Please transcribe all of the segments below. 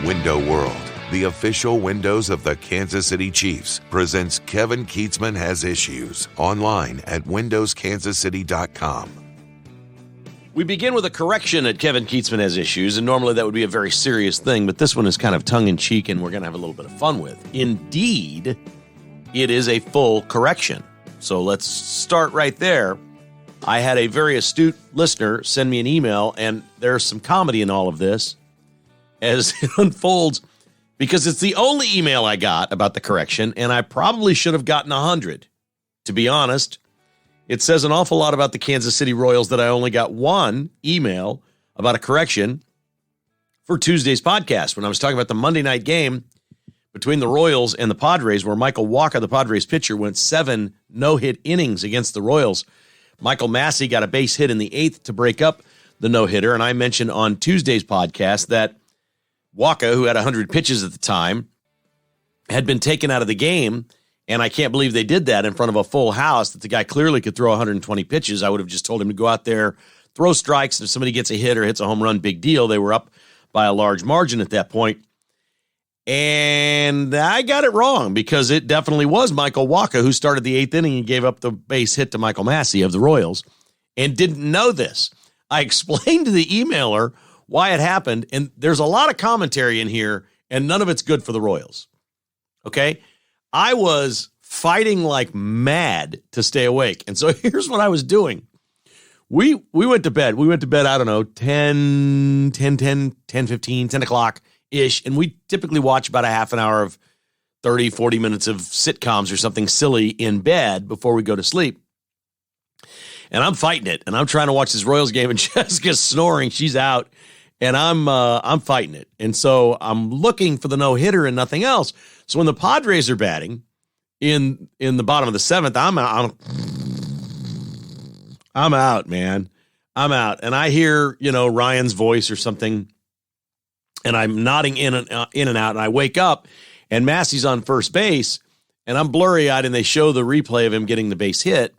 Window World, the official windows of the Kansas City Chiefs, presents Kevin Keatsman Has Issues online at windowskansascity.com. We begin with a correction at Kevin Keatsman Has Issues, and normally that would be a very serious thing, but this one is kind of tongue-in-cheek, and we're going to have a little bit of fun with. Indeed, it is a full correction. So let's start right there. I had a very astute listener send me an email, and there's some comedy in all of this as it unfolds, because it's the only email I got about the correction, and I probably should have gotten 100. To be honest, it says an awful lot about the Kansas City Royals that I only got one email about a correction for Tuesday's podcast when I was talking about the Monday night game between the Royals and the Padres, where Michael Wacha, the Padres pitcher, went 7 no-hit innings against the Royals. Michael Massey got a base hit in the 8th to break up the no-hitter, and I mentioned on Tuesday's podcast that Wacha, who had 100 pitches at the time, had been taken out of the game, and I can't believe they did that in front of a full house, that the guy clearly could throw 120 pitches. I would have just told him to go out there, throw strikes, and if somebody gets a hit or hits a home run, big deal. They were up by a large margin at that point. And I got it wrong, because it definitely was Michael Wacha who started the 8th inning and gave up the base hit to Michael Massey of the Royals, and didn't know this. I explained to the emailer why it happened, and there's a lot of commentary in here, and none of it's good for the Royals. Okay? I was fighting like mad to stay awake, and so here's what I was doing. We went to bed. We went to bed, I don't know, 10, 15, 10 o'clock-ish, and we typically watch about a half an hour of 30, 40 minutes of sitcoms or something silly in bed before we go to sleep. And I'm fighting it, and I'm trying to watch this Royals game, and Jessica's snoring. She's out, and I'm fighting it. And so I'm looking for the no-hitter and nothing else. So when the Padres are batting in the bottom of the 7th, I'm out, man. I'm out. And I hear, Ryan's voice or something, and I'm nodding in and out, and I wake up, and Massey's on first base, and I'm blurry-eyed, and they show the replay of him getting the base hit,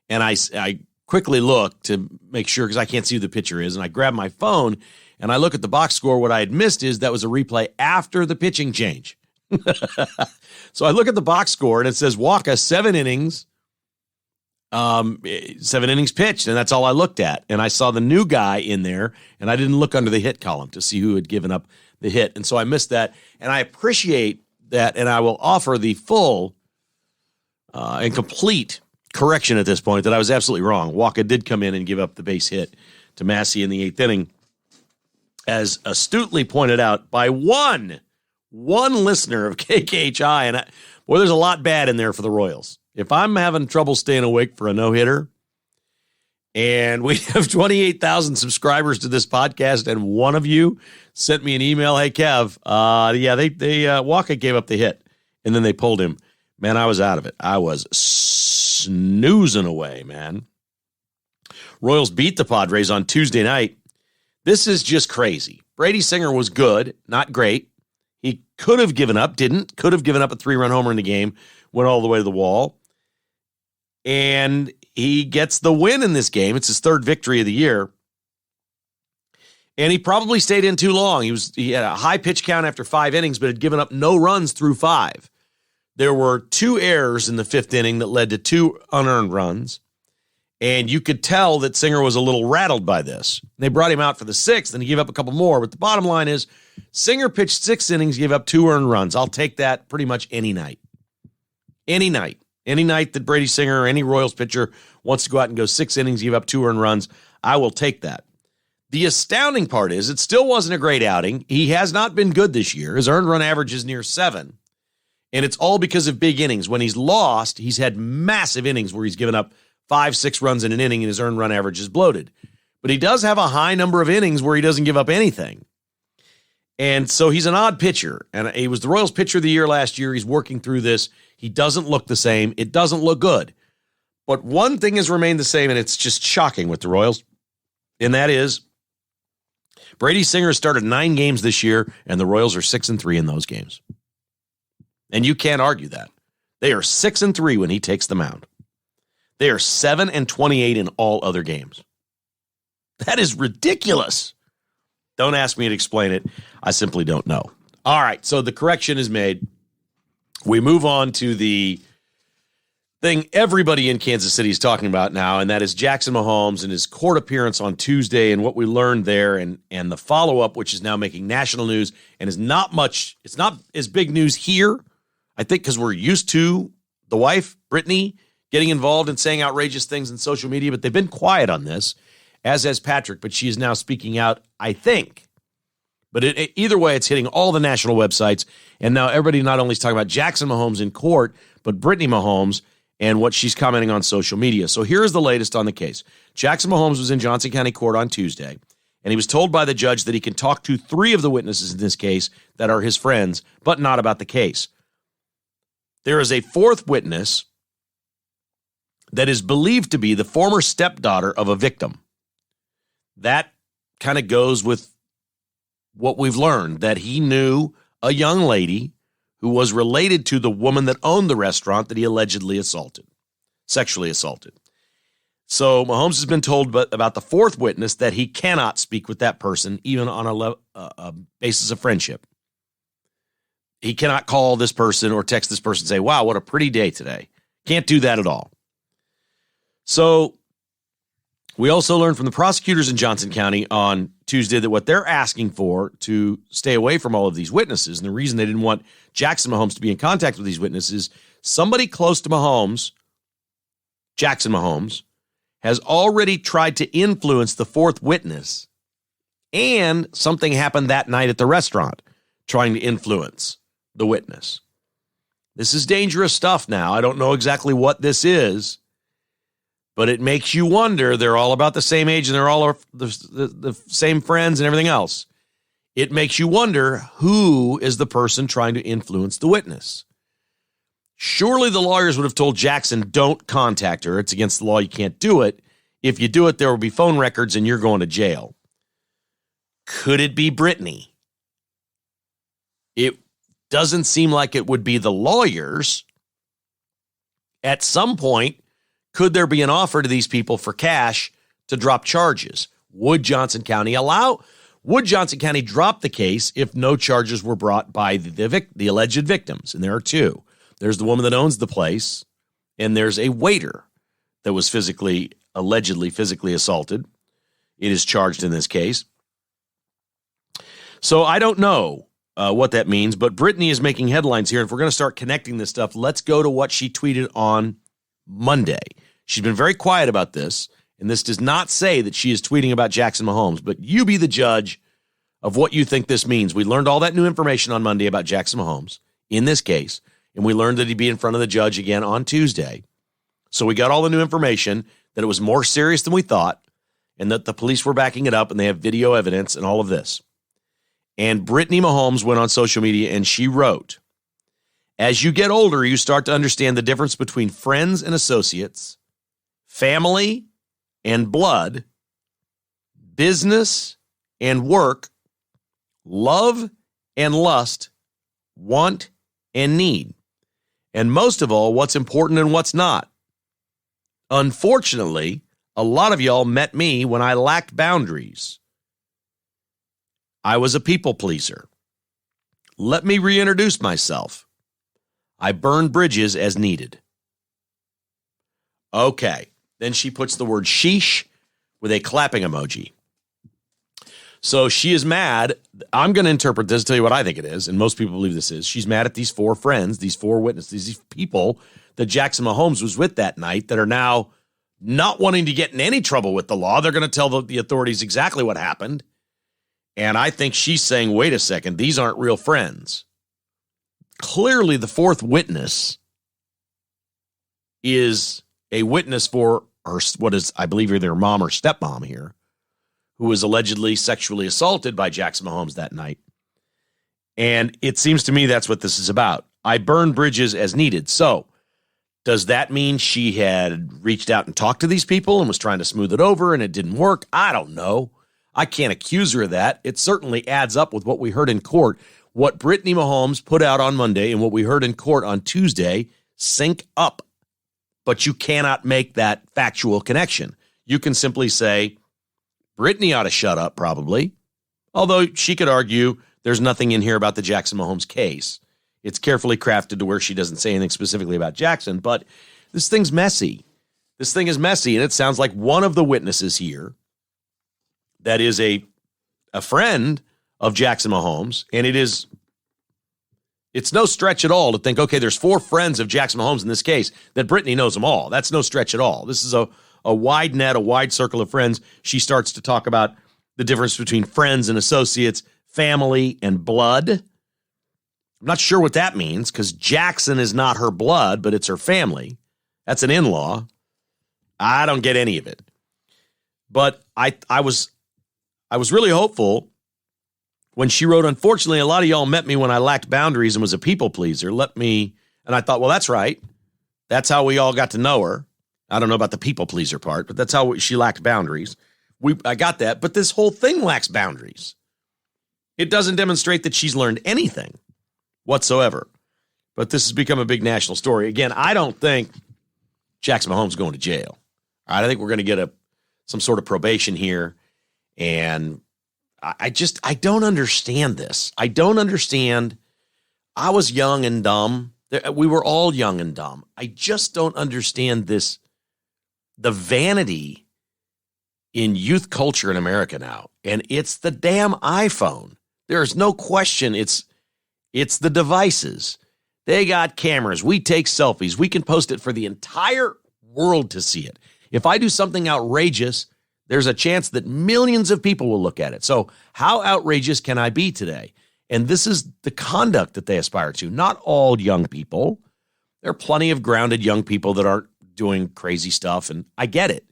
and I quickly look to make sure, because I can't see who the pitcher is, and I grab my phone, and I look at the box score. What I had missed is that was a replay after the pitching change. So I look at the box score, and it says Wacha, 7 innings, 7 innings pitched, and that's all I looked at. And I saw the new guy in there, and I didn't look under the hit column to see who had given up the hit. And so I missed that, and I appreciate that, and I will offer the full and complete correction at this point that I was absolutely wrong. Wacha did come in and give up the base hit to Massey in the 8th inning, as astutely pointed out by one listener of KKHI. And boy, there's a lot bad in there for the Royals. If I'm having trouble staying awake for a no-hitter, and we have 28,000 subscribers to this podcast, and one of you sent me an email, hey, Kev, Wacha gave up the hit, and then they pulled him. Man, I was out of it. I was snoozing away, man. Royals beat the Padres on Tuesday night. This is just crazy. Brady Singer was good, not great. He could have given up, didn't. Could have given up a 3-run homer in the game, went all the way to the wall. And he gets the win in this game. It's his 3rd victory of the year. And he probably stayed in too long. He had a high pitch count after 5 innings, but had given up no runs through 5. There were 2 errors in the 5th inning that led to 2 unearned runs. And you could tell that Singer was a little rattled by this. They brought him out for the 6th, and he gave up a couple more. But the bottom line is, Singer pitched 6 innings, gave up 2 earned runs. I'll take that pretty much any night. Any night. Any night that Brady Singer or any Royals pitcher wants to go out and go 6 innings, give up 2 earned runs, I will take that. The astounding part is it still wasn't a great outing. He has not been good this year. His earned run average is near 7. And it's all because of big innings. When he's lost, he's had massive innings where he's given up 5, 6 runs in an inning, and his earned run average is bloated. But he does have a high number of innings where he doesn't give up anything. And so he's an odd pitcher. And he was the Royals pitcher of the year last year. He's working through this. He doesn't look the same. It doesn't look good. But one thing has remained the same, and it's just shocking with the Royals. And that is, Brady Singer started 9 games this year, and the Royals are 6-3 in those games. And you can't argue that. They are 6-3 when he takes the mound. They are 7-28 in all other games. That is ridiculous. Don't ask me to explain it. I simply don't know. All right, so the correction is made. We move on to the thing everybody in Kansas City is talking about now, and that is Jackson Mahomes and his court appearance on Tuesday and what we learned there, and the follow-up, which is now making national news and is not much. It's not as big news here, I think, because we're used to the wife, Brittany, getting involved and saying outrageous things in social media, but they've been quiet on this, as has Patrick, but she is now speaking out, I think. But either way, it's hitting all the national websites, and now everybody not only is talking about Jackson Mahomes in court, but Brittany Mahomes and what she's commenting on social media. So here's the latest on the case. Jackson Mahomes was in Johnson County Court on Tuesday, and he was told by the judge that he can talk to 3 of the witnesses in this case that are his friends, but not about the case. There is a 4th witness that is believed to be the former stepdaughter of a victim. That kind of goes with what we've learned, that he knew a young lady who was related to the woman that owned the restaurant that he allegedly sexually assaulted. So Mahomes has been told about the 4th witness that he cannot speak with that person, even on a basis of friendship. He cannot call this person or text this person and say, wow, what a pretty day today. Can't do that at all. So we also learned from the prosecutors in Johnson County on Tuesday that what they're asking for to stay away from all of these witnesses, and the reason they didn't want Jackson Mahomes to be in contact with these witnesses, somebody close to Mahomes, Jackson Mahomes, has already tried to influence the 4th witness, and something happened that night at the restaurant trying to influence the witness. This is dangerous stuff now. I don't know exactly what this is, but it makes you wonder. They're all about the same age, and they're all the same friends and everything else. It makes you wonder, who is the person trying to influence the witness? Surely the lawyers would have told Jackson, don't contact her. It's against the law. You can't do it. If you do it, there will be phone records and you're going to jail. Could it be Brittany? It doesn't seem like it would be the lawyers. At some point, could there be an offer to these people for cash to drop charges? Would Johnson County drop the case if no charges were brought by the alleged victims? And there are 2. There's the woman that owns the place, and there's a waiter that was allegedly physically assaulted. It is charged in this case. So I don't know what that means, but Brittany is making headlines here. And if we're going to start connecting this stuff, let's go to what she tweeted on Monday. She's been very quiet about this, and this does not say that she is tweeting about Jackson Mahomes, but you be the judge of what you think this means. We learned all that new information on Monday about Jackson Mahomes in this case, and we learned that he'd be in front of the judge again on Tuesday. So we got all the new information, that it was more serious than we thought, and that the police were backing it up, and they have video evidence and all of this. And Brittany Mahomes went on social media, and she wrote, as you get older, you start to understand the difference between friends and associates, family and blood, business and work, love and lust, want and need, and most of all, what's important and what's not. Unfortunately, a lot of y'all met me when I lacked boundaries. I was a people pleaser. Let me reintroduce myself. I burn bridges as needed. Okay. Then she puts the word sheesh with a clapping emoji. So she is mad. I'm going to interpret this, tell you what I think it is, and most people believe this is. She's mad at these 4 friends, these 4 witnesses, these people that Jackson Mahomes was with that night that are now not wanting to get in any trouble with the law. They're going to tell the authorities exactly what happened. And I think she's saying, wait a second, these aren't real friends. Clearly, the 4th witness is a witness for her, what is, I believe, either mom or stepmom here, who was allegedly sexually assaulted by Jackson Mahomes that night. And it seems to me that's what this is about. I burn bridges as needed. So does that mean she had reached out and talked to these people and was trying to smooth it over and it didn't work? I don't know. I can't accuse her of that. It certainly adds up with what we heard in court. What Brittany Mahomes put out on Monday and what we heard in court on Tuesday sync up. But you cannot make that factual connection. You can simply say, Brittany ought to shut up, probably. Although she could argue there's nothing in here about the Jackson Mahomes case. It's carefully crafted to where she doesn't say anything specifically about Jackson, but this thing's messy. This thing is messy, and it sounds like one of the witnesses here that is a friend of Jackson Mahomes, and it's no stretch at all to think, okay, there's 4 friends of Jackson Mahomes in this case, that Brittany knows them all. That's no stretch at all. This is a wide net, a wide circle of friends. She starts to talk about the difference between friends and associates, family and blood. I'm not sure what that means because Jackson is not her blood, but it's her family. That's an in-law. I don't get any of it. But I was really hopeful when she wrote, unfortunately, a lot of y'all met me when I lacked boundaries and was a people pleaser. And I thought, well, that's right. That's how we all got to know her. I don't know about the people pleaser part, but that's how she lacked boundaries. I got that, but this whole thing lacks boundaries. It doesn't demonstrate that she's learned anything whatsoever. But this has become a big national story. Again, I don't think Jackson Mahomes is going to jail. All right, I think we're going to get some sort of probation here. And I don't understand this. I don't understand. I was young and dumb. We were all young and dumb. I just don't understand this, the vanity in youth culture in America now. And it's the damn iPhone. There's no question it's the devices. They got cameras. We take selfies. We can post it for the entire world to see it. If I do something outrageous, there's a chance that millions of people will look at it. So how outrageous can I be today? And this is the conduct that they aspire to. Not all young people. There are plenty of grounded young people that aren't doing crazy stuff, and I get it.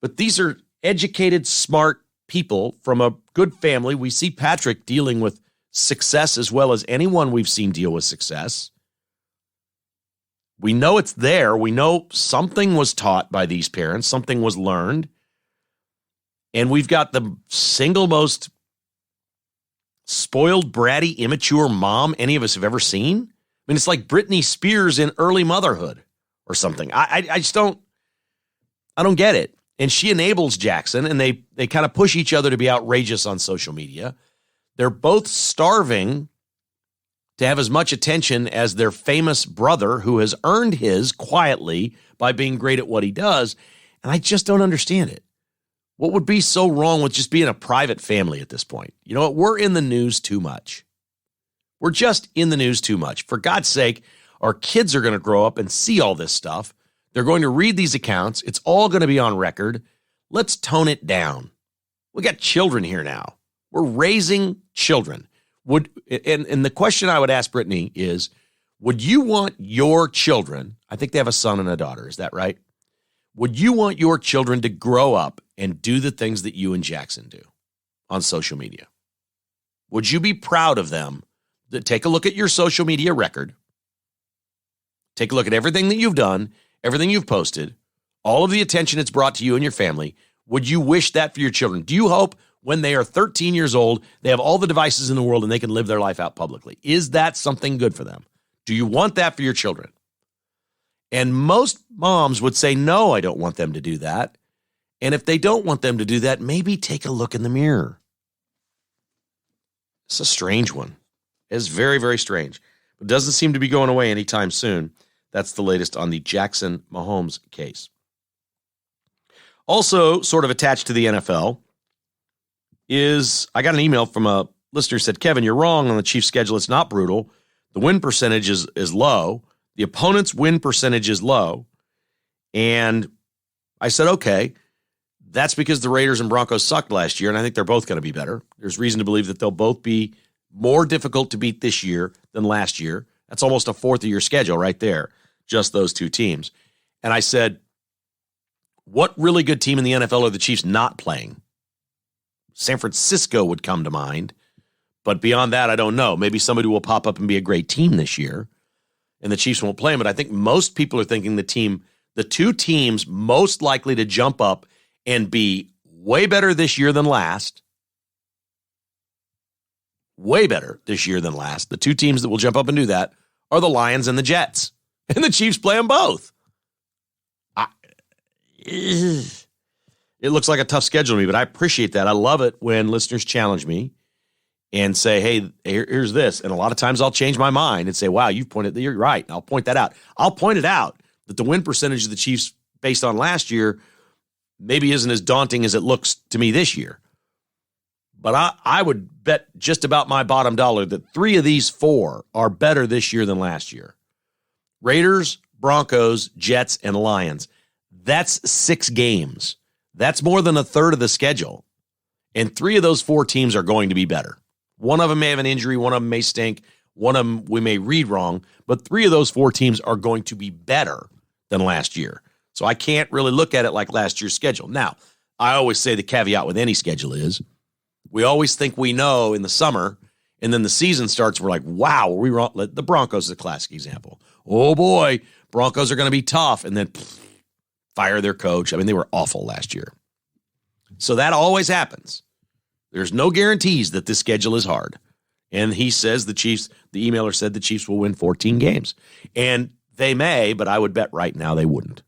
But these are educated, smart people from a good family. We see Patrick dealing with success as well as anyone we've seen deal with success. We know it's there. We know something was taught by these parents. Something was learned. And we've got the single most spoiled, bratty, immature mom any of us have ever seen. I mean, it's like Britney Spears in early motherhood or something. I just don't get it. And she enables Jackson, and they kind of push each other to be outrageous on social media. They're both starving to have as much attention as their famous brother, who has earned his quietly by being great at what he does. And I just don't understand it. What would be so wrong with just being a private family at this point? You know what? We're in the news too much. We're just in the news too much. For God's sake, our kids are going to grow up and see all this stuff. They're going to read these accounts. It's all going to be on record. Let's tone it down. We got children here now. We're raising children. And the question I would ask Brittany is, would you want your children, I think they have a son and a daughter, is that right? Would you want your children to grow up and do the things that you and Jackson do on social media? Would you be proud of them? Take a look at your social media record. Take a look at everything that you've done, everything you've posted, all of the attention it's brought to you and your family. Would you wish that for your children? Do you hope when they are 13 years old, they have all the devices in the world and they can live their life out publicly? Is that something good for them? Do you want that for your children? And most moms would say, no, I don't want them to do that. And if they don't want them to do that, maybe take a look in the mirror. It's a strange one. It's very, very strange. But doesn't seem to be going away anytime soon. That's the latest on the Jackson Mahomes case. Also, sort of attached to the NFL is, I got an email from a listener who said, Kevin, you're wrong on the Chiefs' schedule. It's not brutal. The win percentage is low. The opponent's win percentage is low. And I said, okay, that's because the Raiders and Broncos sucked last year, and I think they're both going to be better. There's reason to believe that they'll both be more difficult to beat this year than last year. That's almost a fourth of your schedule right there, just those two teams. And I said, what really good team in the NFL are the Chiefs not playing? San Francisco would come to mind, but beyond that, I don't know. Maybe somebody will pop up and be a great team this year, and the Chiefs won't play them. But I think most people are thinking the two teams most likely to jump up and be way better this year than last, way better this year than last. The two teams that will jump up and do that are the Lions and the Jets, and the Chiefs play them both. It looks like a tough schedule to me, but I appreciate that. I love it when listeners challenge me and say, hey, here's this. And a lot of times I'll change my mind and say, wow, you're right. And I'll point that out. I'll point it out that the win percentage of the Chiefs based on last year maybe isn't as daunting as it looks to me this year. But I would bet just about my bottom dollar that 3 of these 4 are better this year than last year. Raiders, Broncos, Jets, and Lions. That's 6 games. That's more than a third of the schedule. And 3 of those 4 teams are going to be better. One of them may have an injury. One of them may stink. One of them we may read wrong. But 3 of those 4 teams are going to be better than last year. So I can't really look at it like last year's schedule. Now, I always say the caveat with any schedule is we always think we know in the summer, and then the season starts. We're like, wow, are we wrong? The Broncos is a classic example. Oh, boy, Broncos are going to be tough. And then fire their coach. I mean, they were awful last year. So that always happens. There's no guarantees that this schedule is hard. And he says the emailer said the Chiefs will win 14 games. And they may, but I would bet right now they wouldn't.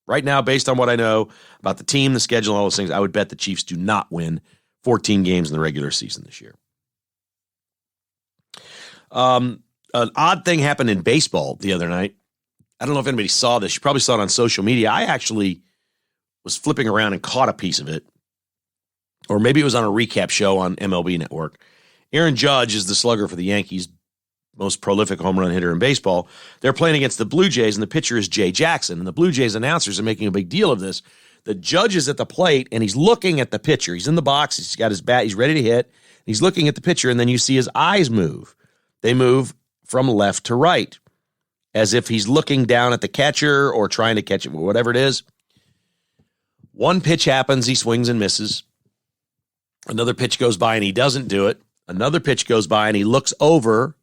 Right now, based on what I know about the team, the schedule, and all those things, I would bet the Chiefs do not win 14 games in the regular season this year. An odd thing happened in baseball the other night. I don't know if anybody saw this. You probably saw it on social media. I actually was flipping around and caught a piece of it. Or maybe it was on a recap show on MLB Network. Aaron Judge is the slugger for the Yankees, most prolific home run hitter in baseball. They're playing against the Blue Jays, and the pitcher is Jay Jackson. And the Blue Jays announcers are making a big deal of this. The Judge is at the plate, and he's looking at the pitcher. He's in the box. He's got his bat. He's ready to hit. He's looking at the pitcher, and then you see his eyes move. They move from left to right, as if he's looking down at the catcher or trying to catch it, whatever it is. One pitch happens. He swings and misses. Another pitch goes by, and he doesn't do it. Another pitch goes by, and he looks over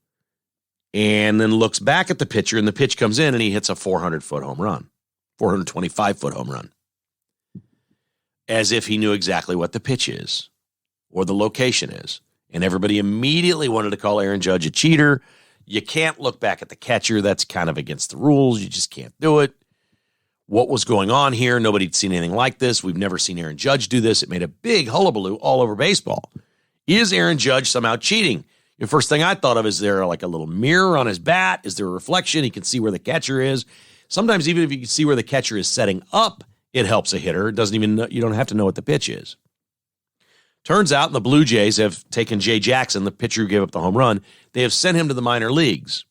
and then looks back at the pitcher, and the pitch comes in, and he hits a 400-foot home run, 425-foot home run, as if he knew exactly what the pitch is or the location is. And everybody immediately wanted to call Aaron Judge a cheater. You can't look back at the catcher. That's kind of against the rules. You just can't do it. What was going on here? Nobody'd seen anything like this. We've never seen Aaron Judge do this. It made a big hullabaloo all over baseball. Is Aaron Judge somehow cheating? The first thing I thought of, is there like a little mirror on his bat? Is there a reflection? He can see where the catcher is. Sometimes even if you can see where the catcher is setting up, it helps a hitter. It doesn't even know, you don't have to know what the pitch is. Turns out the Blue Jays have taken Jay Jackson, the pitcher who gave up the home run. They have sent him to the minor leagues.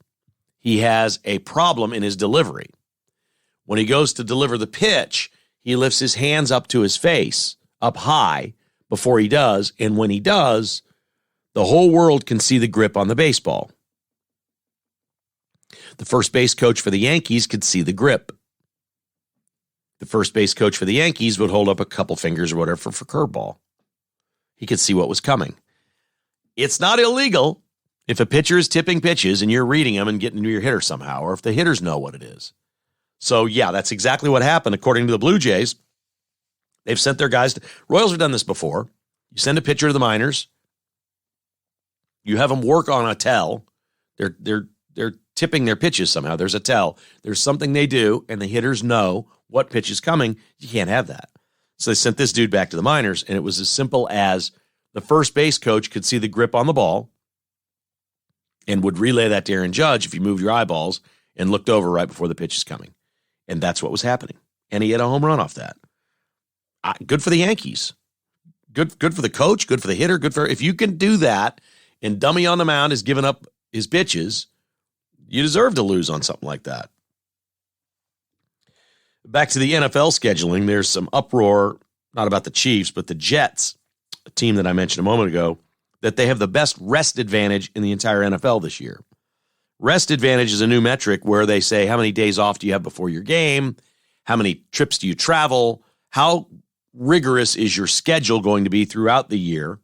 He has a problem in his delivery. When he goes to deliver the pitch, he lifts his hands up to his face, up high, before he does. And when he does, the whole world can see the grip on the baseball. The first base coach for the Yankees could see the grip. The first base coach for the Yankees would hold up a couple fingers or whatever for curveball. He could see what was coming. It's not illegal if a pitcher is tipping pitches and you're reading them and getting to your hitter somehow, or if the hitters know what it is. So, yeah, that's exactly what happened. According to the Blue Jays, they've sent their guys to, Royals have done this before. You send a pitcher to the minors. You have them work on a tell. They're tipping their pitches somehow. There's a tell. There's something they do, and the hitters know what pitch is coming. You can't have that. So they sent this dude back to the minors, and it was as simple as the first base coach could see the grip on the ball and would relay that to Aaron Judge if you moved your eyeballs and looked over right before the pitch is coming. And that's what was happening. And he had a home run off that. Good for the Yankees. Good for the coach, good for the hitter, good for, if you can do that and dummy on the mound is giving up his pitches, you deserve to lose on something like that. Back to the NFL scheduling, there's some uproar, not about the Chiefs, but the Jets, a team that I mentioned a moment ago, that they have the best rest advantage in the entire NFL this year. Rest advantage is a new metric where they say how many days off do you have before your game, how many trips do you travel, how rigorous is your schedule going to be throughout the year.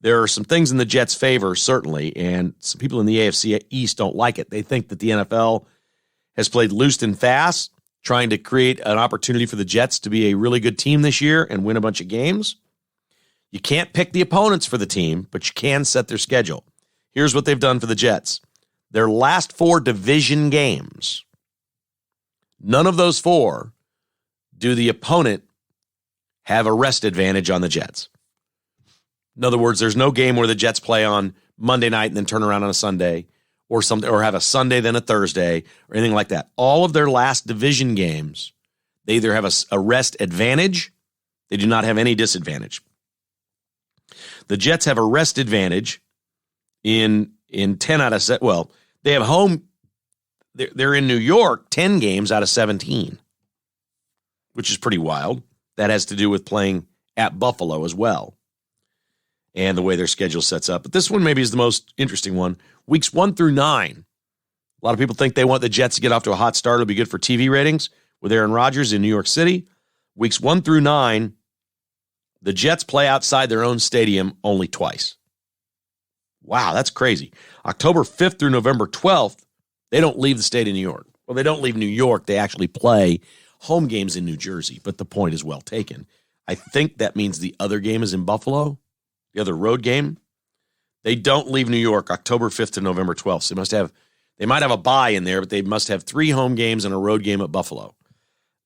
There are some things in the Jets' favor, certainly, and some people in the AFC East don't like it. They think that the NFL has played loose and fast, trying to create an opportunity for the Jets to be a really good team this year and win a bunch of games. You can't pick the opponents for the team, but you can set their schedule. Here's what they've done for the Jets. Their last 4 division games, none of those 4 do the opponent have a rest advantage on the Jets. In other words, there's no game where the Jets play on Monday night and then turn around on a Sunday or something, or have a Sunday then a Thursday or anything like that. All of their last division games, they either have a rest advantage, they do not have any disadvantage. The Jets have a rest advantage in 10 out of well, they have home. They're in New York 10 games out of 17, which is pretty wild. That has to do with playing at Buffalo as well and the way their schedule sets up. But this one maybe is the most interesting one. Weeks 1 through 9. A lot of people think they want the Jets to get off to a hot start. It'll be good for TV ratings with Aaron Rodgers in New York City. Weeks 1 through 9, the Jets play outside their own stadium only twice. Wow, that's crazy. October 5th through November 12th, they don't leave the state of New York. Well, they don't leave New York. They actually play home games in New Jersey, but the point is well taken. I think that means the other game is in Buffalo, the other road game. They don't leave New York October 5th to November 12th. So they might have a bye in there, but they must have 3 home games and a road game at Buffalo.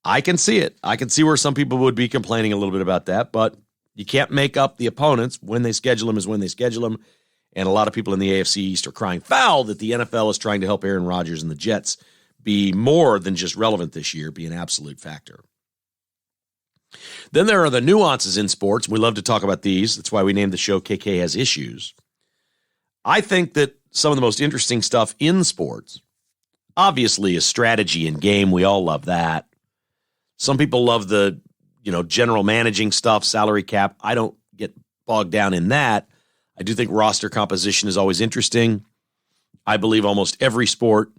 I can see it. I can see where some people would be complaining a little bit about that, but you can't make up the opponents. When they schedule them is when they schedule them. And a lot of people in the AFC East are crying foul that the NFL is trying to help Aaron Rodgers and the Jets be more than just relevant this year, be an absolute factor. Then there are the nuances in sports. We love to talk about these. That's why we named the show KK Has Issues. I think that some of the most interesting stuff in sports, obviously, is strategy and game. We all love that. Some people love the, general managing stuff, salary cap. I don't get bogged down in that. I do think roster composition is always interesting. I believe almost every sport,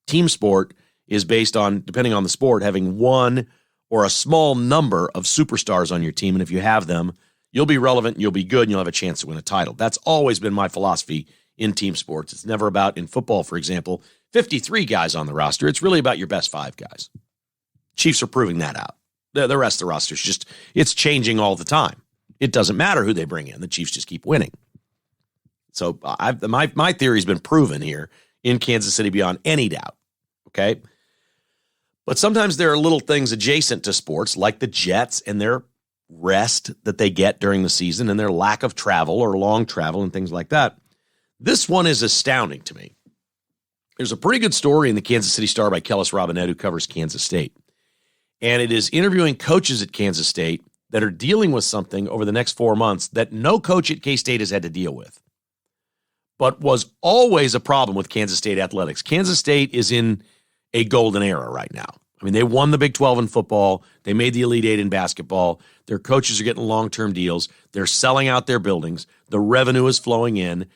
team sport, is based on, depending on the sport, having one or a small number of superstars on your team. And if you have them, you'll be relevant, you'll be good, and you'll have a chance to win a title. That's always been my philosophy in team sports. It's never about, in football, for example, 53 guys on the roster. It's really about your best 5 guys. Chiefs are proving that out. The rest of the roster is it's changing all the time. It doesn't matter who they bring in. The Chiefs just keep winning. So my theory has been proven here in Kansas City beyond any doubt, okay? But sometimes there are little things adjacent to sports, like the Jets and their rest that they get during the season and their lack of travel or long travel and things like that. This one is astounding to me. There's a pretty good story in the Kansas City Star by Kellis Robinette, who covers Kansas State. And it is interviewing coaches at Kansas State that are dealing with something over the next 4 months that no coach at K-State has had to deal with, but was always a problem with Kansas State athletics. Kansas State is in a golden era right now. I mean, they won the Big 12 in football. They made the Elite Eight in basketball. Their coaches are getting long-term deals. They're selling out their buildings. The revenue is flowing in.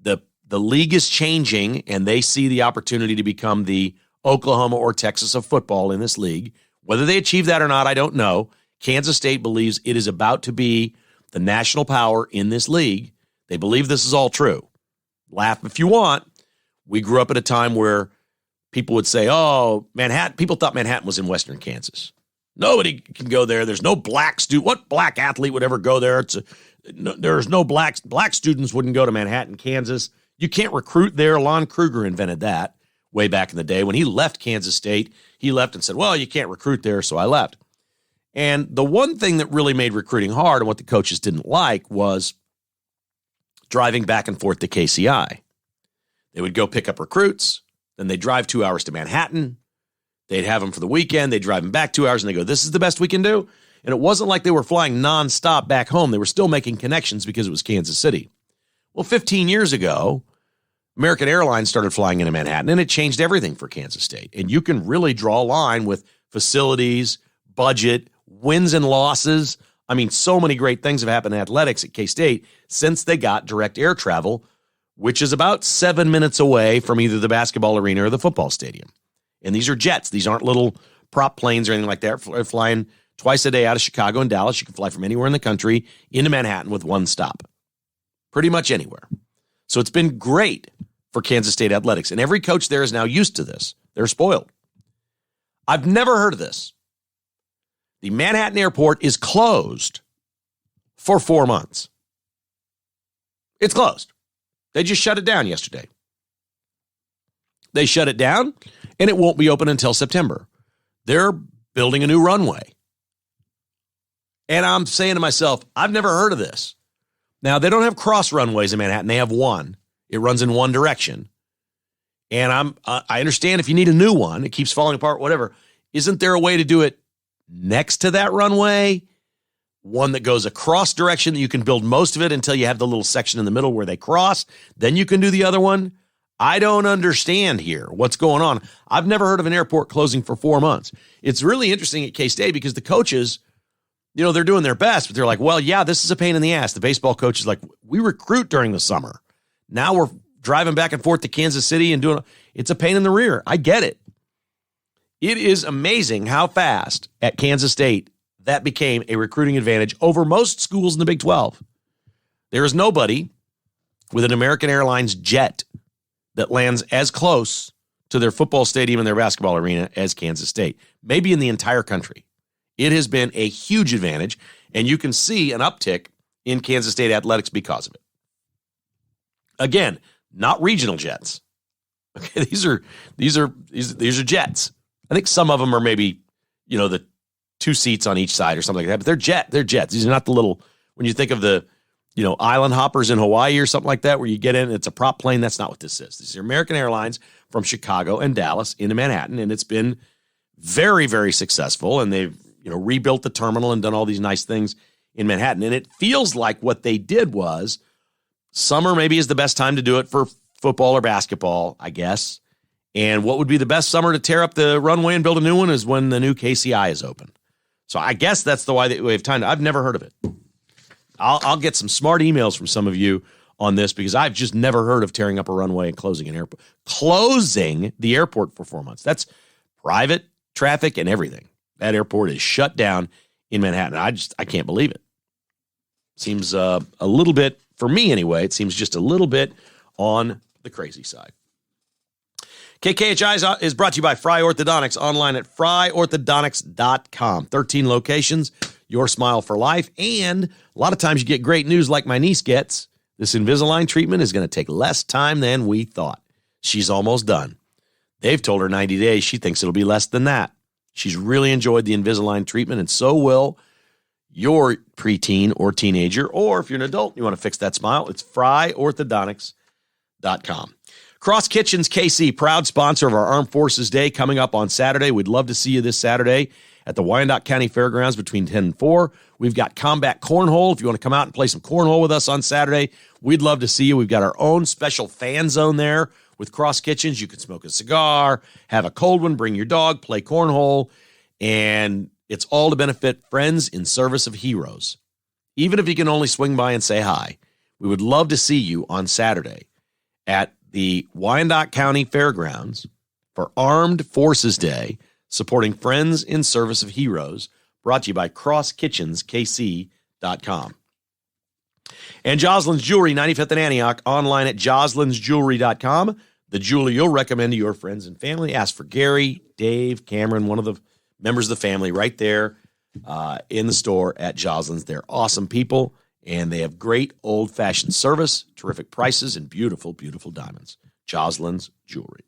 The league is changing, and they see the opportunity to become the Oklahoma or Texas of football in this league. Whether they achieve that or not, I don't know. Kansas State believes it is about to be the national power in this league. They believe this is all true. Laugh if you want. We grew up at a time where people would say, oh, Manhattan. People thought Manhattan was in Western Kansas. Nobody can go there. There's no black student. What black athlete would ever go there? There's no black students wouldn't go to Manhattan, Kansas. You can't recruit there. Lon Kruger invented that way back in the day. When he left Kansas State, he left and said, well, you can't recruit there, so I left. And the one thing that really made recruiting hard and what the coaches didn't like was driving back and forth to KCI. They would go pick up recruits, then they'd drive 2 hours to Manhattan. They'd have them for the weekend. They'd drive them back 2 hours, and they go, this is the best we can do? And it wasn't like they were flying nonstop back home. They were still making connections because it was Kansas City. Well, 15 years ago, American Airlines started flying into Manhattan, and it changed everything for Kansas State. And you can really draw a line with facilities, budget, wins and losses. I mean, so many great things have happened in athletics at K-State since they got direct air travel, which is about 7 minutes away from either the basketball arena or the football stadium. And these are jets. These aren't little prop planes or anything like that. They're flying twice a day out of Chicago and Dallas. You can fly from anywhere in the country into Manhattan with one stop. Pretty much anywhere. So it's been great for Kansas State athletics. And every coach there is now used to this. They're spoiled. I've never heard of this. The Manhattan airport is closed for 4 months. It's closed. They just shut it down yesterday. They shut it down, and it won't be open until September. They're building a new runway. And I'm saying to myself, I've never heard of this. Now, they don't have cross runways in Manhattan. They have one. It runs in one direction. And I understand if you need a new one, it keeps falling apart, whatever. Isn't there a way to do it next to that runway? One that goes across direction that you can build most of it until you have the little section in the middle where they cross. Then you can do the other one. I don't understand here what's going on. I've never heard of an airport closing for 4 months. It's really interesting at K-State because the coaches, they're doing their best, but they're like, well, yeah, this is a pain in the ass. The baseball coach is like, we recruit during the summer. Now we're driving back and forth to Kansas City and it's a pain in the rear. I get it. It is amazing how fast at Kansas State that became a recruiting advantage over most schools in the Big 12. There is nobody with an American Airlines jet that lands as close to their football stadium and their basketball arena as Kansas State, maybe in the entire country. It has been a huge advantage, and you can see an uptick in Kansas State athletics because of it. Again, not regional jets. Okay, these are jets. I think some of them are maybe, the 2 seats on each side or something like that, but they're jets. These are not the little, when you think of the, island hoppers in Hawaii or something like that, where you get in, it's a prop plane. That's not what this is. These are American Airlines from Chicago and Dallas into Manhattan, and it's been very, very successful, and they've, rebuilt the terminal and done all these nice things in Manhattan. And it feels like what they did was summer maybe is the best time to do it for football or basketball, I guess. And what would be the best summer to tear up the runway and build a new one is when the new KCI is open. So I guess that's the way of time. I've never heard of it. I'll get some smart emails from some of you on this because I've just never heard of tearing up a runway and closing an airport. Closing the airport for 4 months. That's private traffic and everything. That airport is shut down in Manhattan. I can't believe it. Seems a little bit, for me anyway, it seems just a little bit on the crazy side. KKHI is brought to you by Fry Orthodontics, online at fryorthodontics.com. 13 locations, your smile for life. And a lot of times you get great news like my niece gets. This Invisalign treatment is going to take less time than we thought. She's almost done. They've told her 90 days. She thinks it'll be less than that. She's really enjoyed the Invisalign treatment, and so will your preteen or teenager. Or if you're an adult and you want to fix that smile, it's fryorthodontics.com. Cross Kitchens KC, proud sponsor of our Armed Forces Day coming up on Saturday. We'd love to see you this Saturday at the Wyandotte County Fairgrounds between 10 and 4. We've got combat cornhole. If you want to come out and play some cornhole with us on Saturday, we'd love to see you. We've got our own special fan zone there with Cross Kitchens. You can smoke a cigar, have a cold one, bring your dog, play cornhole, and it's all to benefit friends in service of heroes. Even if you can only swing by and say hi, we would love to see you on Saturday at the Wyandotte County Fairgrounds for Armed Forces Day, supporting Friends in Service of Heroes, brought to you by CrossKitchensKC.com. And Jocelyn's Jewelry, 95th and Antioch, online at joslynsjewelry.com. The jeweler you'll recommend to your friends and family. Ask for Gary, Dave, Cameron, one of the members of the family right there in the store at Jocelyn's. They're awesome people, and they have great old-fashioned service, terrific prices, and beautiful, beautiful diamonds. Jocelyn's Jewelry.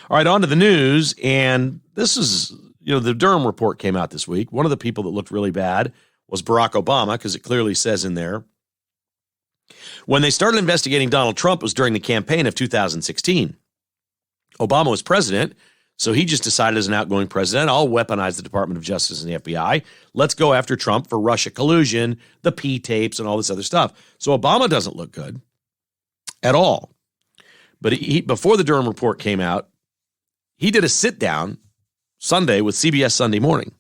All right, on to the news, and this is, the Durham report came out this week. One of the people that looked really bad was Barack Obama, because it clearly says in there, when they started investigating Donald Trump was during the campaign of 2016. Obama was president, so he just decided as an outgoing president, I'll weaponize the Department of Justice and the FBI. Let's go after Trump for Russia collusion, the P tapes, and all this other stuff. So Obama doesn't look good at all. But before the Durham report came out, he did a sit-down Sunday with CBS Sunday Morning.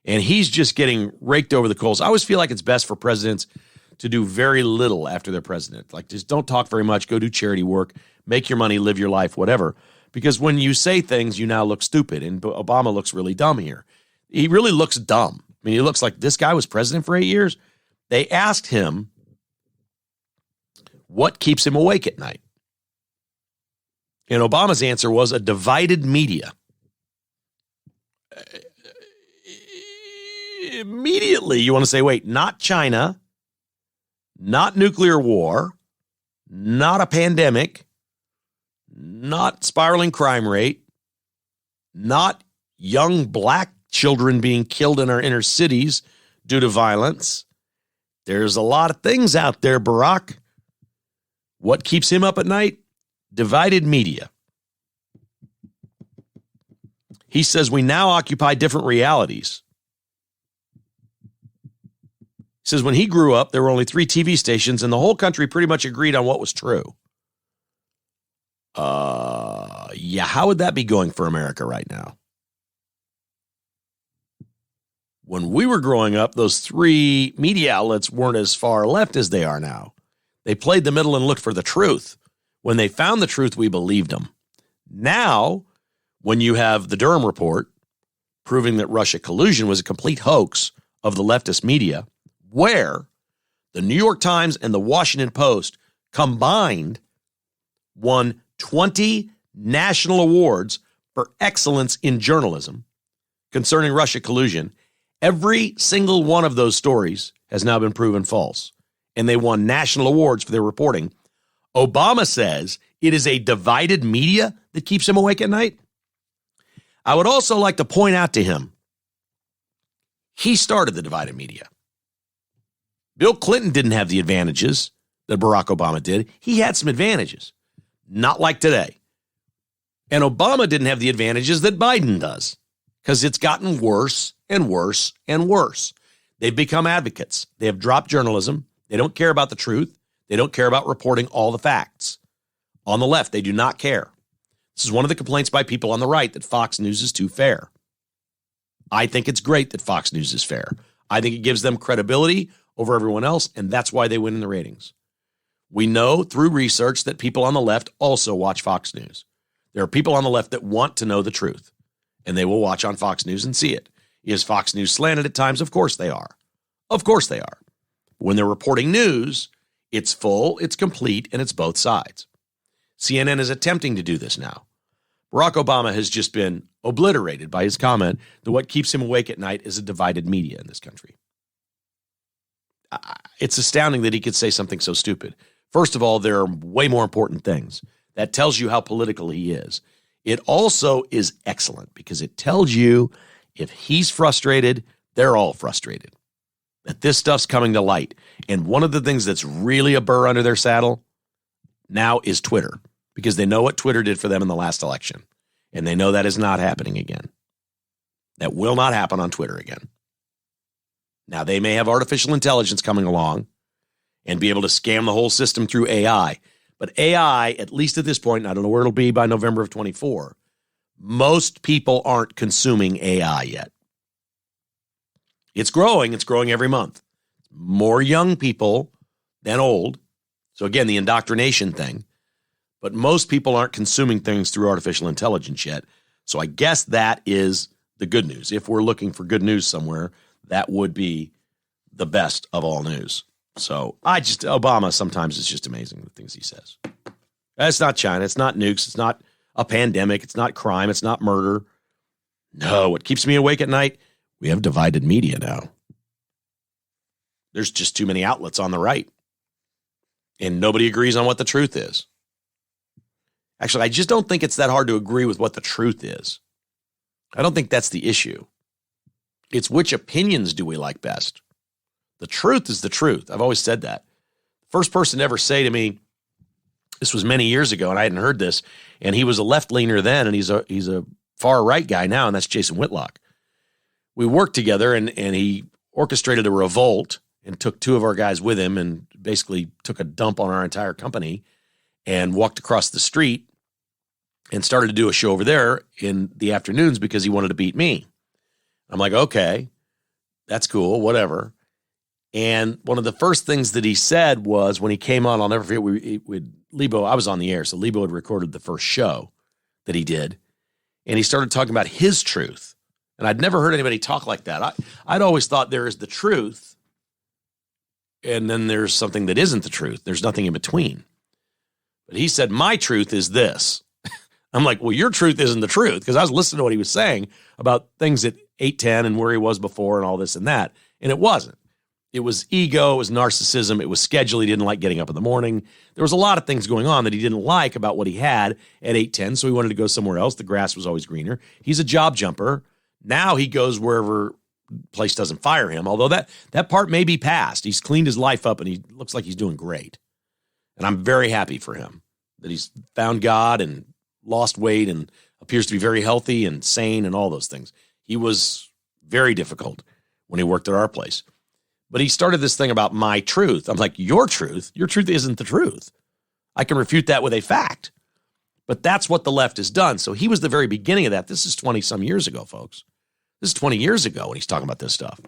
And he's just getting raked over the coals. I always feel like it's best for presidents to do very little after they're president. Like, just don't talk very much, go do charity work, make your money, live your life, whatever. Because when you say things, you now look stupid. And Obama looks really dumb here. He really looks dumb. I mean, he looks like this guy was president for 8 years. They asked him what keeps him awake at night. And Obama's answer was a divided media. Immediately, you want to say, wait, not China, not nuclear war, not a pandemic, not spiraling crime rate, not young black children being killed in our inner cities due to violence. There's a lot of things out there, Barack. What keeps him up at night? Divided media. He says we now occupy different realities. He says when he grew up, there were only 3 TV stations and the whole country pretty much agreed on what was true. Yeah, how would that be going for America right now? When we were growing up, those 3 media outlets weren't as far left as they are now. They played the middle and looked for the truth. When they found the truth, we believed them. Now, when you have the Durham report proving that Russia collusion was a complete hoax of the leftist media, where the New York Times and the Washington Post combined won 20 national awards for excellence in journalism concerning Russia collusion, every single one of those stories has now been proven false, and they won national awards for their reporting. Obama says it is a divided media that keeps him awake at night. I would also like to point out to him, he started the divided media. Bill Clinton didn't have the advantages that Barack Obama did. He had some advantages, not like today. And Obama didn't have the advantages that Biden does, because it's gotten worse and worse and worse. They've become advocates. They have dropped journalism. They don't care about the truth. They don't care about reporting all the facts. On the left, they do not care. This is one of the complaints by people on the right, that Fox News is too fair. I think it's great that Fox News is fair. I think it gives them credibility over everyone else, and that's why they win in the ratings. We know through research that people on the left also watch Fox News. There are people on the left that want to know the truth, and they will watch on Fox News and see it. Is Fox News slanted at times? Of course they are. Of course they are. When they're reporting news, it's full, it's complete, and it's both sides. CNN is attempting to do this now. Barack Obama has just been obliterated by his comment that what keeps him awake at night is a divided media in this country. It's astounding that he could say something so stupid. First of all, there are way more important things. That tells you how political he is. It also is excellent because it tells you if he's frustrated, they're all frustrated. That this stuff's coming to light. And one of the things that's really a burr under their saddle now is Twitter, because they know what Twitter did for them in the last election. And they know that is not happening again. That will not happen on Twitter again. Now, they may have artificial intelligence coming along and be able to scam the whole system through AI. But AI, at least at this point, and I don't know where it'll be by November of 24, most people aren't consuming AI yet. It's growing every month. More young people than old. So again, the indoctrination thing. But most people aren't consuming things through artificial intelligence yet. So I guess that is the good news. If we're looking for good news somewhere, that would be the best of all news. So Obama sometimes is just amazing, the things he says. It's not China. It's not nukes. It's not a pandemic. It's not crime. It's not murder. No, what keeps me awake at night? We have divided media now. There's just too many outlets on the right. And nobody agrees on what the truth is. Actually, I just don't think it's that hard to agree with what the truth is. I don't think that's the issue. It's which opinions do we like best. The truth is the truth. I've always said that. First person to ever say to me, this was many years ago, and I hadn't heard this, and he was a left-leaner then, and he's a far-right guy now, and that's Jason Whitlock. We worked together, and he orchestrated a revolt and took 2 of our guys with him and basically took a dump on our entire company and walked across the street and started to do a show over there in the afternoons because he wanted to beat me. I'm like, okay, that's cool, whatever. And one of the first things that he said was when he came on, I'll never forget, Lebo, I was on the air, so Lebo had recorded the first show that he did. And he started talking about his truth. And I'd never heard anybody talk like that. I'd always thought there is the truth, and then there's something that isn't the truth. There's nothing in between. But he said, my truth is this. I'm like, well, your truth isn't the truth, because I was listening to what he was saying about things at 810 and where he was before and all this and that. And it wasn't. It was ego, it was narcissism, it was schedule. He didn't like getting up in the morning. There was a lot of things going on that he didn't like about what he had at 810, so he wanted to go somewhere else. The grass was always greener. He's a job jumper. Now he goes wherever place doesn't fire him, although that part may be past. He's cleaned his life up, and he looks like he's doing great. And I'm very happy for him that he's found God and lost weight and appears to be very healthy and sane and all those things. He was very difficult when he worked at our place. But he started this thing about my truth. I'm like, your truth? Your truth isn't the truth. I can refute that with a fact. But that's what the left has done. So he was the very beginning of that. This is 20-some years ago, folks. This is 20 years ago when he's talking about this stuff.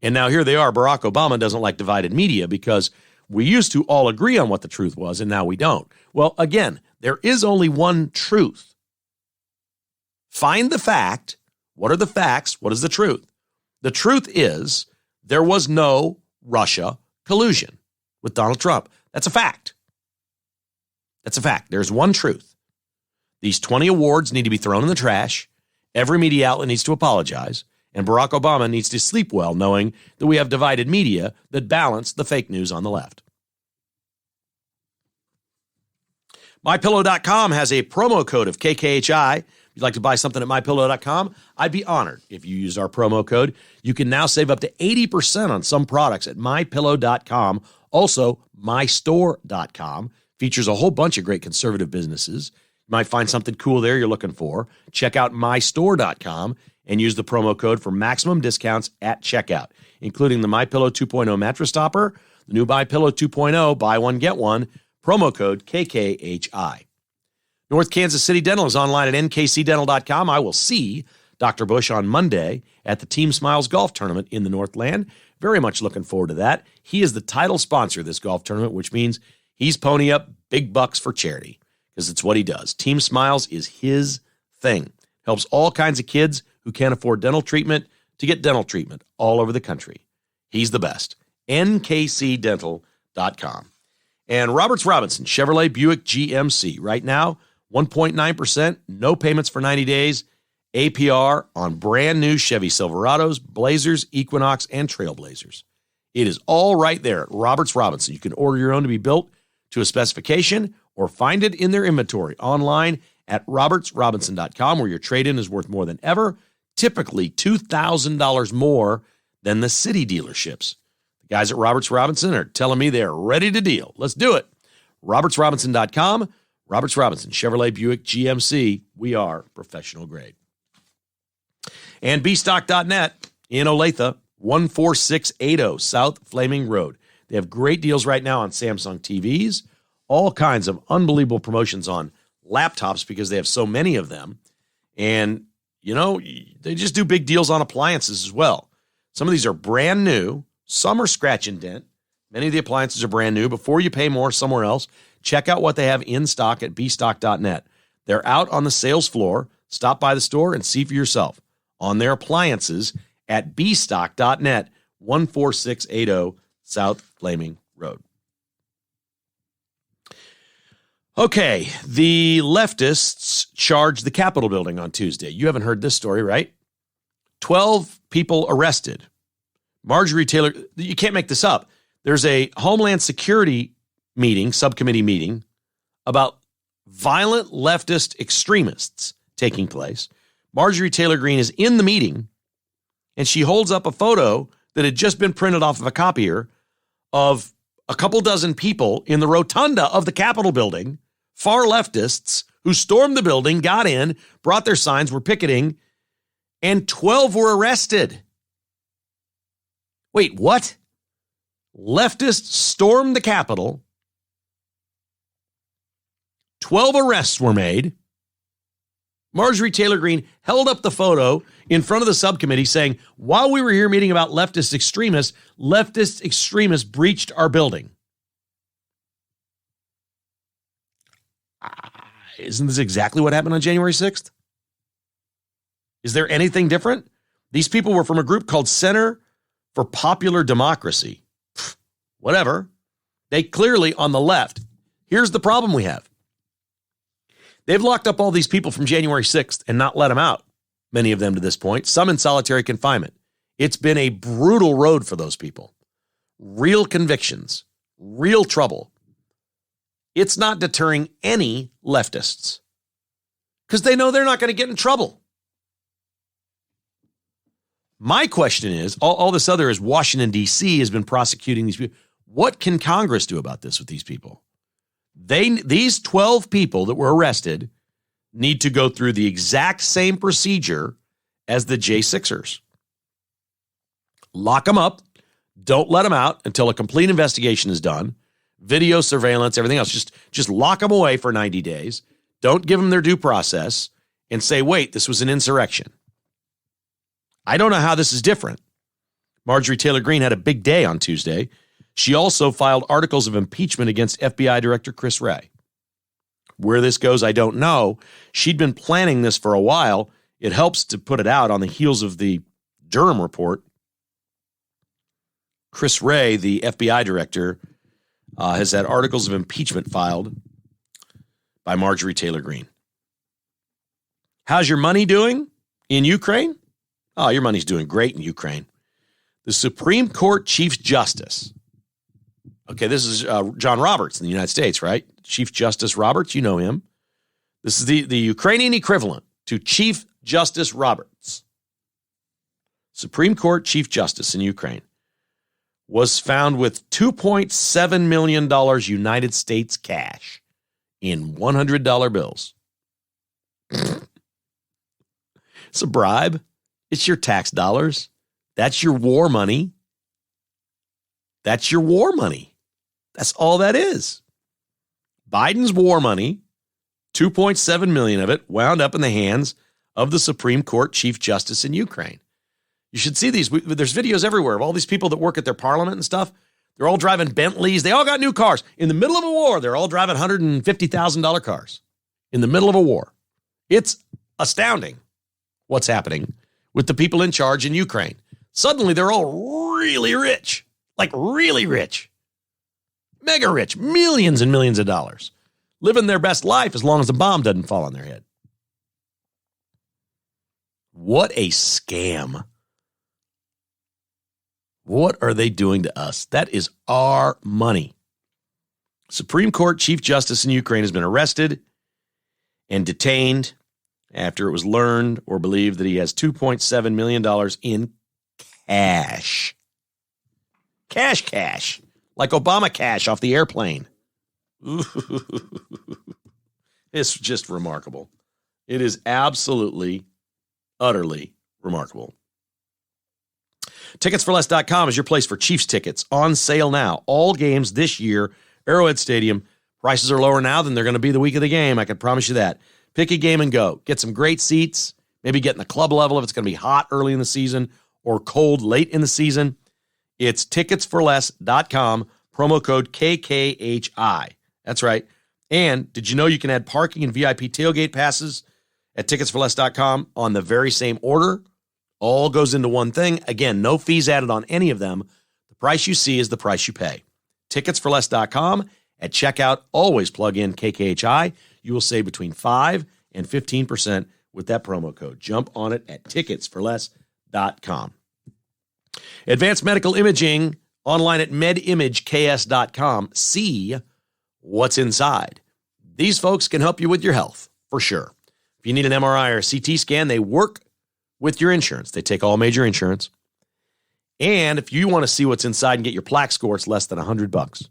And now here they are. Barack Obama doesn't like divided media because we used to all agree on what the truth was, and now we don't. Well, again, there is only one truth. Find the fact. What are the facts? What is the truth? The truth is there was no Russia collusion with Donald Trump. That's a fact. That's a fact. There's one truth. These 20 awards need to be thrown in the trash. Every media outlet needs to apologize. And Barack Obama needs to sleep well knowing that we have divided media that balance the fake news on the left. MyPillow.com has a promo code of KKHI. If you'd like to buy something at MyPillow.com, I'd be honored if you used our promo code. You can now save up to 80% on some products at MyPillow.com. Also, MyStore.com features a whole bunch of great conservative businesses. You might find something cool there you're looking for. Check out MyStore.com and use the promo code for maximum discounts at checkout, including the MyPillow 2.0 mattress topper, the new MyPillow 2.0 buy one, get one, promo code KKHI. North Kansas City Dental is online at nkcdental.com. I will see Dr. Bush on Monday at the Team Smiles Golf Tournament in the Northland. Very much looking forward to that. He is the title sponsor of this golf tournament, which means he's pony up big bucks for charity because it's what he does. Team Smiles is his thing. Helps all kinds of kids who can't afford dental treatment to get dental treatment all over the country. He's the best. nkcdental.com. And Roberts Robinson, Chevrolet Buick GMC. Right now, 1.9%, no payments for 90 days, APR on brand new Chevy Silverados, Blazers, Equinox, and Trailblazers. It is all right there at Roberts Robinson. You can order your own to be built to a specification or find it in their inventory online at robertsrobinson.com, where your trade-in is worth more than ever, typically $2,000 more than the city dealerships. The guys at Roberts Robinson are telling me they're ready to deal. Let's do it. robertsrobinson.com, Roberts Robinson, Chevrolet Buick GMC. We are professional grade. And bstock.net in Olathe, 14680 South Flaming Road. They have great deals right now on Samsung TVs, all kinds of unbelievable promotions on laptops because they have so many of them. And, you know, they just do big deals on appliances as well. Some of these are brand new. Some are scratch and dent. Many of the appliances are brand new. Before you pay more somewhere else, check out what they have in stock at bstock.net. They're out on the sales floor. Stop by the store and see for yourself on their appliances at bstock.net, 14680 South Flaming Road. Okay, the leftists charged the Capitol building on Tuesday. You haven't heard this story, right? 12 people arrested. Marjorie Taylor, you can't make this up. There's a Homeland Security meeting, subcommittee meeting, about violent leftist extremists taking place. Marjorie Taylor Greene is in the meeting, and she holds up a photo that had just been printed off of a copier of a couple dozen people in the rotunda of the Capitol building, far leftists who stormed the building, got in, brought their signs, were picketing, and 12 were arrested. Wait, what? Leftists stormed the Capitol. 12 arrests were made. Marjorie Taylor Greene held up the photo in front of the subcommittee saying, while we were here meeting about leftist extremists breached our building. Isn't this exactly what happened on January 6th? Is there anything different? These people were from a group called Center for Popular Democracy. Whatever. They clearly on the left. Here's the problem we have. They've locked up all these people from January 6th and not let them out, many of them to this point, some in solitary confinement. It's been a brutal road for those people. Real convictions, real trouble. It's not deterring any leftists because they know they're not going to get in trouble. My question is, all this other is Washington, D.C. has been prosecuting these people. What can Congress do about this with these people? These 12 people that were arrested need to go through the exact same procedure as the J6ers. Lock them up. Don't let them out until a complete investigation is done. Video surveillance, everything else. Just lock them away for 90 days. Don't give them their due process and say, wait, this was an insurrection. I don't know how this is different. Marjorie Taylor Greene had a big day on Tuesday. She also filed articles of impeachment against FBI Director Chris Wray. Where this goes, I don't know. She'd been planning this for a while. It helps to put it out on the heels of the Durham report. Chris Wray, the FBI director, has had articles of impeachment filed by Marjorie Taylor Greene. How's your money doing in Ukraine? Oh, your money's doing great in Ukraine. The Supreme Court Chief Justice. Okay, this is John Roberts in the United States, right? Chief Justice Roberts, you know him. This is the Ukrainian equivalent to Chief Justice Roberts. Supreme Court Chief Justice in Ukraine was found with $2.7 million United States cash in $100 bills. It's a bribe. It's your tax dollars. That's your war money. That's your war money. That's all that is. Biden's war money, $2.7 million of it, wound up in the hands of the Supreme Court Chief Justice in Ukraine. You should see these. There's videos everywhere of all these people that work at their parliament and stuff. They're all driving Bentleys. They all got new cars. In the middle of a war, they're all driving $150,000 cars. In the middle of a war. It's astounding what's happening with the people in charge in Ukraine. Suddenly, they're all really rich. Like really rich. Mega rich. Millions and millions of dollars. Living their best life as long as a bomb doesn't fall on their head. What a scam. What are they doing to us? That is our money. Supreme Court Chief Justice in Ukraine has been arrested and detained after it was learned or believed that he has $2.7 million in cash. Cash. Like Obama cash off the airplane. It's just remarkable. It is absolutely, utterly remarkable. Ticketsforless.com is your place for Chiefs tickets. On sale now. All games this year. Arrowhead Stadium. Prices are lower now than they're going to be the week of the game. I can promise you that. Pick a game and go. Get some great seats. Maybe get in the club level if it's going to be hot early in the season or cold late in the season. It's ticketsforless.com. Promo code KKHI. That's right. And did you know you can add parking and VIP tailgate passes at ticketsforless.com on the very same order? All goes into one thing. Again, no fees added on any of them. The price you see is the price you pay. Ticketsforless.com. At checkout, always plug in KKHI. You will save between 5 and 15% with that promo code. Jump on it at ticketsforless.com. Advanced Medical Imaging online at medimageks.com. See what's inside. These folks can help you with your health, for sure. If you need an MRI or a CT scan, they work with your insurance. They take all major insurance. And if you want to see what's inside and get your plaque score, it's less than $100.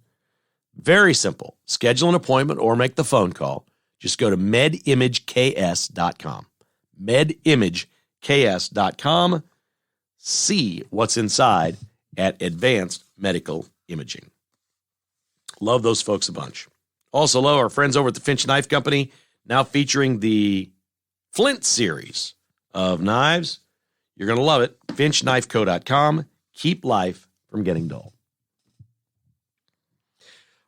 Very simple. Schedule an appointment or make the phone call. Just go to medimageks.com. Medimageks.com. See what's inside at Advanced Medical Imaging. Love those folks a bunch. Also love our friends over at the Finch Knife Company, now featuring the Flint series of knives. You're going to love it. FinchKnifeCo.com. Keep life from getting dull.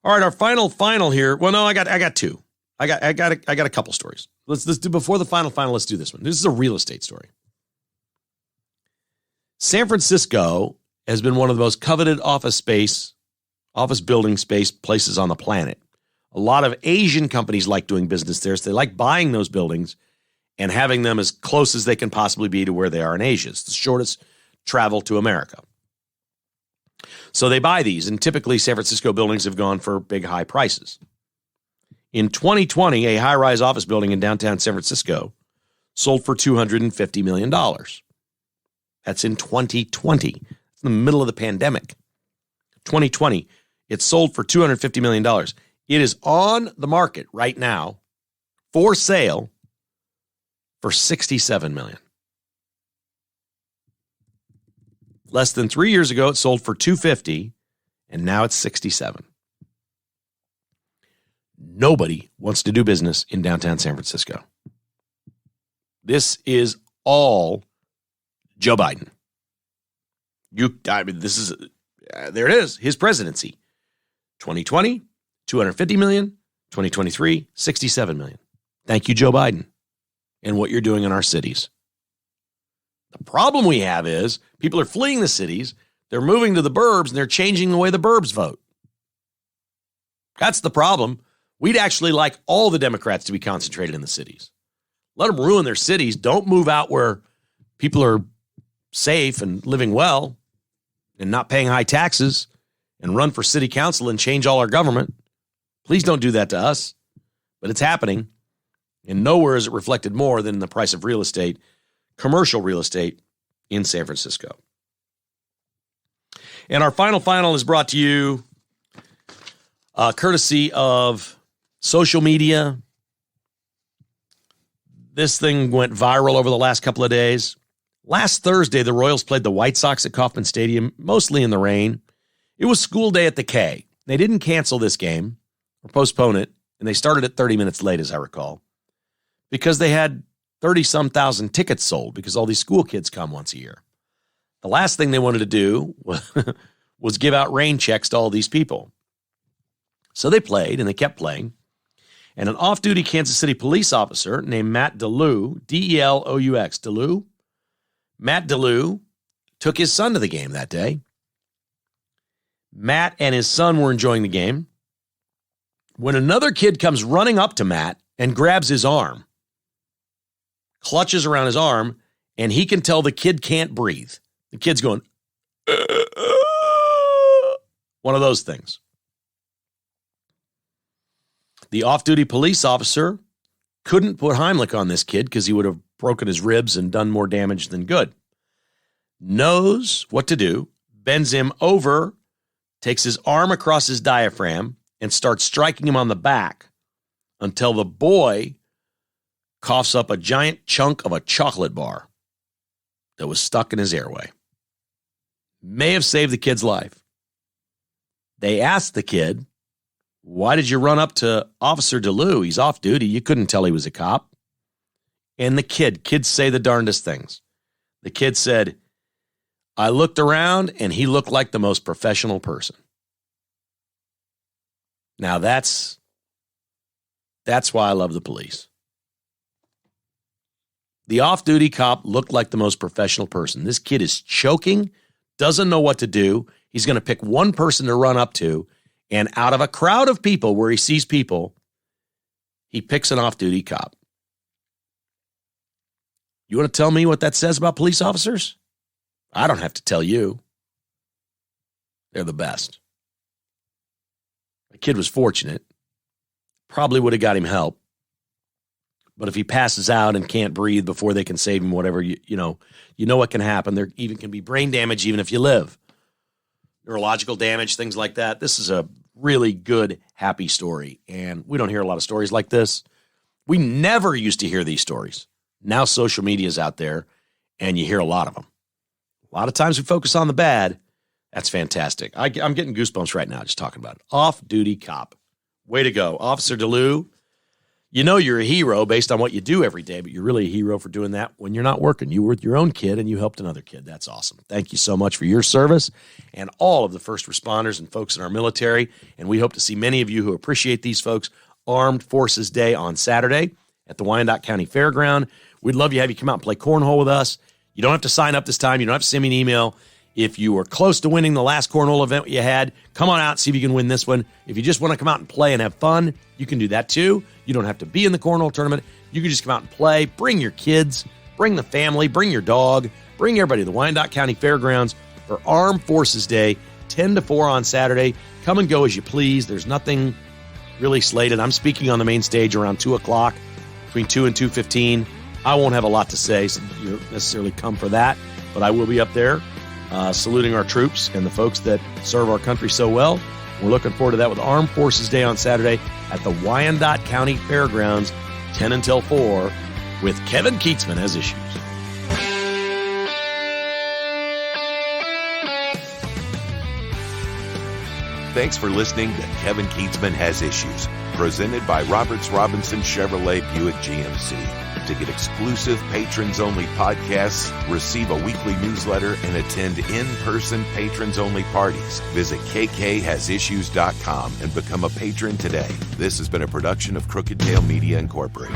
All right, our final here. Well, no, I got two. I got a couple stories. Let's do before the final. Let's do this one. This is a real estate story. San Francisco has been one of the most coveted office building space places on the planet. A lot of Asian companies like doing business there, so they like buying those buildings and having them as close as they can possibly be to where they are in Asia. It's the shortest travel to America. So they buy these, and typically San Francisco buildings have gone for big, high prices. In 2020, a high-rise office building in downtown San Francisco sold for $250 million. That's in 2020. It's in the middle of the pandemic. 2020, it sold for $250 million. It is on the market right now for sale for $67 million. Less than 3 years ago, it sold for $250, and now it's $67. Nobody wants to do business in downtown San Francisco. This is all Joe Biden. There it is, his presidency. 2020, $250 million. 2023, $67 million. Thank you, Joe Biden, and what you're doing in our cities. The problem we have is people are fleeing the cities, they're moving to the burbs, and they're changing the way the burbs vote. That's the problem. We'd actually like all the Democrats to be concentrated in the cities. Let them ruin their cities. Don't move out where people are safe and living well and not paying high taxes and run for city council and change all our government. Please don't do that to us. But it's happening. And nowhere is it reflected more than the price of real estate, commercial real estate in San Francisco. And our final is brought to you courtesy of social media. This thing went viral over the last couple of days. Last Thursday, the Royals played the White Sox at Kauffman Stadium, mostly in the rain. It was school day at the K. They didn't cancel this game or postpone it, and they started it 30 minutes late, as I recall, because they had 30-some thousand tickets sold because all these school kids come once a year. The last thing they wanted to do was give out rain checks to all these people. So they played, and they kept playing. And an off-duty Kansas City police officer named Matt DeLue, D-E-L-O-U-X, DeLue, Matt DeLue took his son to the game that day. Matt and his son were enjoying the game when another kid comes running up to Matt and grabs his arm, clutches around his arm, and he can tell the kid can't breathe. The kid's going, one of those things. The off-duty police officer couldn't put Heimlich on this kid because he would have broken his ribs and done more damage than good. Knows what to do, bends him over, takes his arm across his diaphragm, and starts striking him on the back until the boy coughs up a giant chunk of a chocolate bar that was stuck in his airway. May have saved the kid's life. They asked the kid, "Why did you run up to Officer DeLue? He's off duty. You couldn't tell he was a cop." And the kids say the darndest things. The kid said, "I looked around and he looked like the most professional person." Now that's why I love the police. The off-duty cop looked like the most professional person. This kid is choking, doesn't know what to do. He's going to pick one person to run up to, and out of a crowd of people where he sees people, he picks an off-duty cop. You want to tell me what that says about police officers? I don't have to tell you. They're the best. The kid was fortunate. Probably would have got him help. But if he passes out and can't breathe before they can save him, whatever, you know what can happen. There even can be brain damage even if you live. Neurological damage, things like that. This is a really good, happy story. And we don't hear a lot of stories like this. We never used to hear these stories. Now social media is out there, and you hear a lot of them. A lot of times we focus on the bad. That's fantastic. I'm getting goosebumps right now just talking about it. Off-duty cop. Way to go. Officer DeLue, you know you're a hero based on what you do every day, but you're really a hero for doing that when you're not working. You were with your own kid, and you helped another kid. That's awesome. Thank you so much for your service and all of the first responders and folks in our military, and we hope to see many of you who appreciate these folks Armed Forces Day on Saturday at the Wyandotte County Fairground. We'd love to have you come out and play cornhole with us. You don't have to sign up this time. You don't have to send me an email. If you were close to winning the last cornhole event you had, come on out and see if you can win this one. If you just want to come out and play and have fun, you can do that too. You don't have to be in the cornhole tournament. You can just come out and play. Bring your kids, bring the family, bring your dog, bring everybody to the Wyandotte County Fairgrounds for Armed Forces Day, 10 to 4 on Saturday. Come and go as you please. There's nothing really slated. I'm speaking on the main stage around 2 o'clock, between 2 and 2:15. I won't have a lot to say, so you don't necessarily come for that. but I will be up there saluting our troops and the folks that serve our country so well. We're looking forward to that with Armed Forces Day on Saturday at the Wyandotte County Fairgrounds, 10 until 4, with Kevin Keatsman Has Issues. Thanks for listening to Kevin Keatsman Has Issues, presented by Roberts Robinson Chevrolet Buick GMC. To get exclusive patrons-only podcasts, receive a weekly newsletter, and attend in-person patrons-only parties, visit kkhasissues.com and become a patron today. This has been a production of Crooked Tail Media Incorporated.